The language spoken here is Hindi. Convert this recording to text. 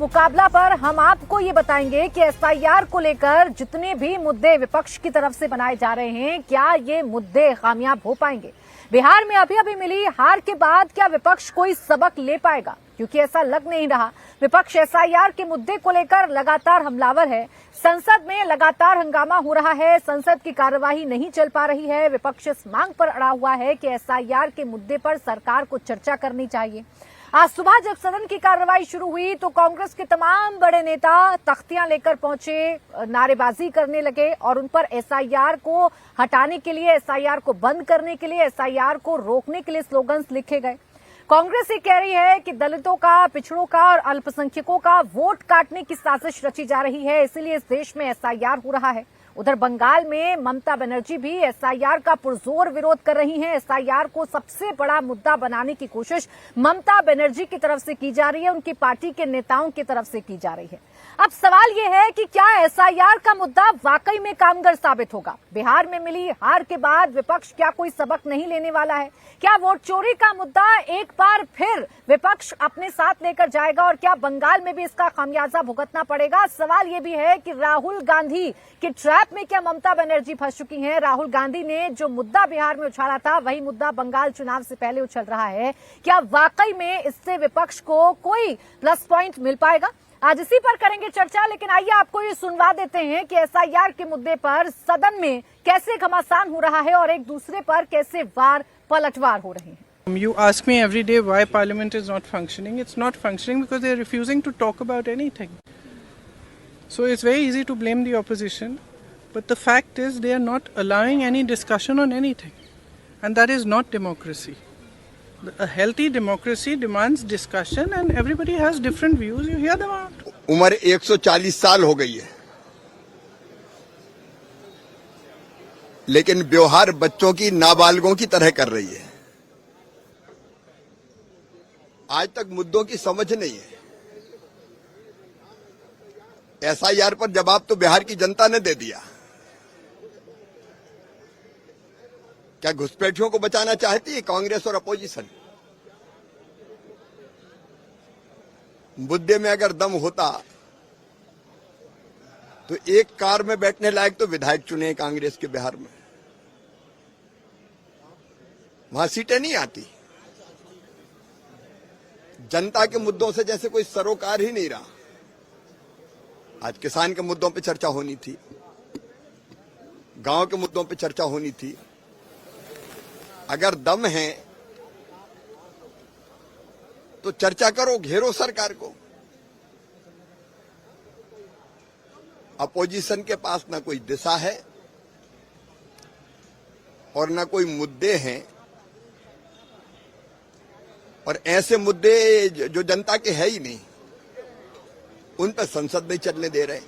मुकाबला पर हम आपको ये बताएंगे कि एसआईआर को लेकर जितने भी मुद्दे विपक्ष की तरफ से बनाए जा रहे हैं, क्या ये मुद्दे कामयाब हो पाएंगे। बिहार में अभी अभी मिली हार के बाद क्या विपक्ष कोई सबक ले पाएगा, क्योंकि ऐसा लग नहीं रहा। विपक्ष एसआईआर के मुद्दे को लेकर लगातार हमलावर है। संसद में लगातार हंगामा हो रहा है, संसद की कार्यवाही नहीं चल पा रही है। विपक्ष इस मांग पर अड़ा हुआ है कि एसआईआर के मुद्दे पर सरकार को चर्चा करनी चाहिए। आज सुबह जब सदन की कार्रवाई शुरू हुई तो कांग्रेस के तमाम बड़े नेता तख्तियां लेकर पहुंचे, नारेबाजी करने लगे और उन पर एसआईआर को हटाने के लिए, एसआईआर को बंद करने के लिए, एसआईआर को रोकने के लिए स्लोगन्स लिखे गए। कांग्रेस ये कह रही है कि दलितों का, पिछड़ों का और अल्पसंख्यकों का वोट काटने की साजिश रची जा रही है, इसीलिए इस देश में एसआईआर हो रहा है। उधर बंगाल में ममता बनर्जी भी एसआईआर का पुरजोर विरोध कर रही हैं। एसआईआर को सबसे बड़ा मुद्दा बनाने की कोशिश ममता बनर्जी की तरफ से की जा रही है, उनकी पार्टी के नेताओं की तरफ से की जा रही है। अब सवाल यह है कि क्या एसआईआर का मुद्दा वाकई में कामगर साबित होगा। बिहार में मिली हार के बाद विपक्ष क्या कोई सबक नहीं लेने वाला है? क्या वोट चोरी का मुद्दा एक बार फिर विपक्ष अपने साथ लेकर जाएगा और क्या बंगाल में भी इसका खामियाजा भुगतना पड़ेगा? सवाल यह भी है कि राहुल गांधी के ट्रैप में क्या ममता बनर्जी फंस चुकी हैं? राहुल गांधी ने जो मुद्दा बिहार में उछाला था, वही मुद्दा बंगाल चुनाव से पहले उछल रहा है। क्या वाकई में इससे विपक्ष को कोई प्लस पॉइंट मिल पाएगा? आज इसी पर करेंगे चर्चा, लेकिन आइए आपको ये सुनवा देते हैं कि एसआईआर के मुद्दे पर सदन में कैसे घमासान हो रहा है और एक दूसरे पर कैसे वार पलटवार हो रहे हैं। You ask me every day why Parliament is not functioning. It's not functioning because they are refusing to talk about anything. So it's very easy to blame the opposition, but the fact is they are not allowing any discussion on anything, and that is not democracy. A healthy democracy demands discussion and everybody has different views. You hear them out. उम्र 140 साल हो गई है, लेकिन व्यवहार बच्चों की, नाबालिगों की तरह कर रही है। आज तक मुद्दों की समझ नहीं है। एसआईआर पर जवाब तो बिहार की जनता ने दे दिया। क्या घुसपैठियों को बचाना चाहती है कांग्रेस और अपोजिशन? मुद्दे में अगर दम होता तो एक कार में बैठने लायक तो विधायक चुने कांग्रेस के बिहार में। वहां सीटें नहीं आती। जनता के मुद्दों से जैसे कोई सरोकार ही नहीं रहा। आज किसान के मुद्दों पे चर्चा होनी थी, गांव के मुद्दों पे चर्चा होनी थी। अगर दम है तो चर्चा करो, घेरो सरकार को। अपोजिशन के पास ना कोई दिशा है और ना कोई मुद्दे हैं, और ऐसे मुद्दे जो जनता के है ही नहीं, उन पर संसद नहीं चलने दे रहे।